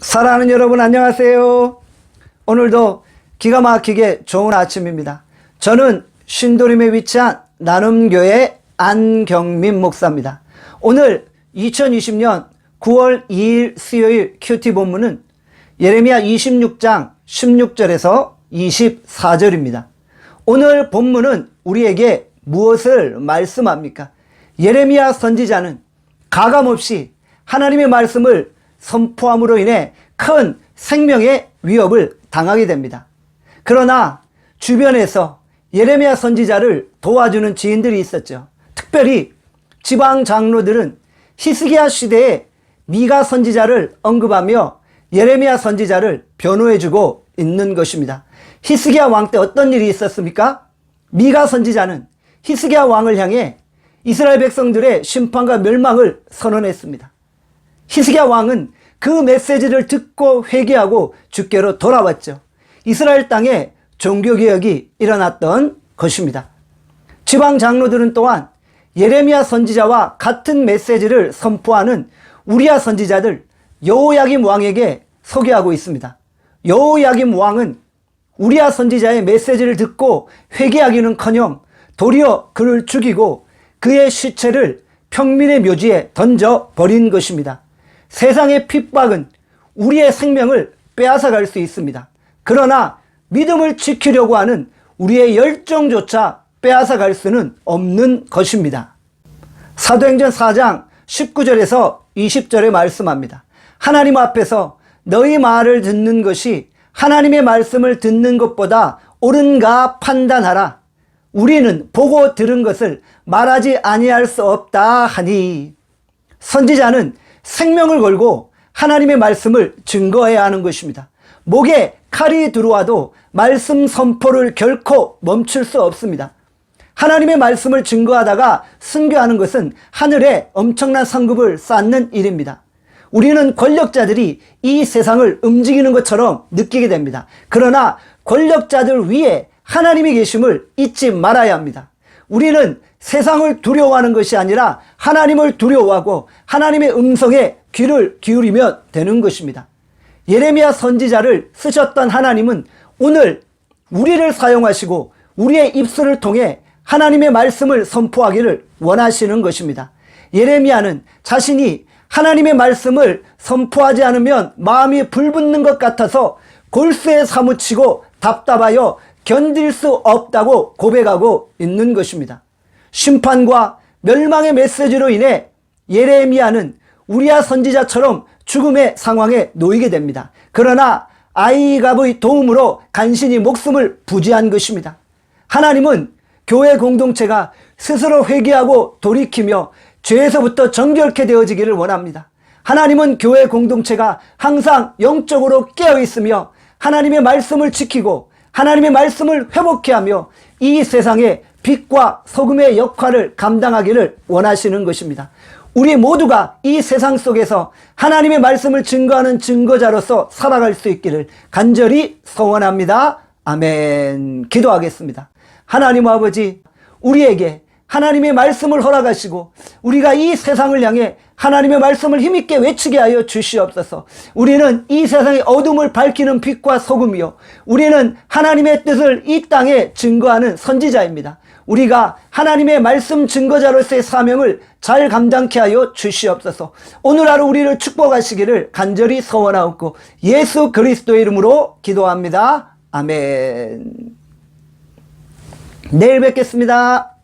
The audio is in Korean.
사랑하는 여러분 안녕하세요. 오늘도 기가 막히게 좋은 아침입니다. 저는 신도림에 위치한 나눔교회 안경민 목사입니다. 오늘 2020년 9월 2일 수요일 큐티 본문은 예레미야 26장 16절에서 24절입니다. 오늘 본문은 우리에게 무엇을 말씀합니까? 예레미야 선지자는 가감없이 하나님의 말씀을 선포함으로 인해 큰 생명의 위협을 당하게 됩니다. 그러나 주변에서 예레미야 선지자를 도와주는 지인들이 있었죠. 특별히 지방 장로들은 히스기야 시대에 미가 선지자를 언급하며 예레미야 선지자를 변호해주고 있는 것입니다. 히스기야 왕 때 어떤 일이 있었습니까? 미가 선지자는 히스기야 왕을 향해 이스라엘 백성들의 심판과 멸망을 선언했습니다. 히스기야 왕은 그 메시지를 듣고 회개하고 주께로 돌아왔죠. 이스라엘 땅에 종교개혁이 일어났던 것입니다. 지방 장로들은 또한 예레미야 선지자와 같은 메시지를 선포하는 우리야 선지자들 여호야김 왕에게 소개하고 있습니다. 여호야김 왕은 우리야 선지자의 메시지를 듣고 회개하기는커녕 도리어 그를 죽이고 그의 시체를 평민의 묘지에 던져버린 것입니다. 세상의 핍박은 우리의 생명을 빼앗아갈 수 있습니다. 그러나 믿음을 지키려고 하는 우리의 열정조차 빼앗아갈 수는 없는 것입니다. 사도행전 4장 19절에서 20절에 말씀합니다. 하나님 앞에서 너희 말을 듣는 것이 하나님의 말씀을 듣는 것보다 옳은가 판단하라. 우리는 보고 들은 것을 말하지 아니할 수 없다 하니. 선지자는 생명을 걸고 하나님의 말씀을 증거해야 하는 것입니다. 목에 칼이 들어와도 말씀 선포를 결코 멈출 수 없습니다. 하나님의 말씀을 증거하다가 순교하는 것은 하늘에 엄청난 상급을 쌓는 일입니다. 우리는 권력자들이 이 세상을 움직이는 것처럼 느끼게 됩니다. 그러나 권력자들 위에 하나님이 계심을 잊지 말아야 합니다. 우리는 세상을 두려워하는 것이 아니라 하나님을 두려워하고 하나님의 음성에 귀를 기울이면 되는 것입니다. 예레미야 선지자를 쓰셨던 하나님은 오늘 우리를 사용하시고 우리의 입술을 통해 하나님의 말씀을 선포하기를 원하시는 것입니다. 예레미야는 자신이 하나님의 말씀을 선포하지 않으면 마음이 불붙는 것 같아서 골수에 사무치고 답답하여 견딜 수 없다고 고백하고 있는 것입니다. 심판과 멸망의 메시지로 인해 예레미야는 우리야 선지자처럼 죽음의 상황에 놓이게 됩니다. 그러나 아이갑의 도움으로 간신히 목숨을 부지한 것입니다. 하나님은 교회 공동체가 스스로 회개하고 돌이키며 죄에서부터 정결케 되어지기를 원합니다. 하나님은 교회 공동체가 항상 영적으로 깨어있으며 하나님의 말씀을 지키고 하나님의 말씀을 회복케 하며 이 세상에 빛과 소금의 역할을 감당하기를 원하시는 것입니다. 우리 모두가 이 세상 속에서 하나님의 말씀을 증거하는 증거자로서 살아갈 수 있기를 간절히 소원합니다. 아멘. 기도하겠습니다. 하나님 아버지, 우리에게 하나님의 말씀을 허락하시고 우리가 이 세상을 향해 하나님의 말씀을 힘있게 외치게 하여 주시옵소서. 우리는 이 세상의 어둠을 밝히는 빛과 소금이요, 우리는 하나님의 뜻을 이 땅에 증거하는 선지자입니다. 우리가 하나님의 말씀 증거자로서의 사명을 잘 감당케 하여 주시옵소서. 오늘 하루 우리를 축복하시기를 간절히 소원하옵고 예수 그리스도의 이름으로 기도합니다. 아멘. 내일 뵙겠습니다.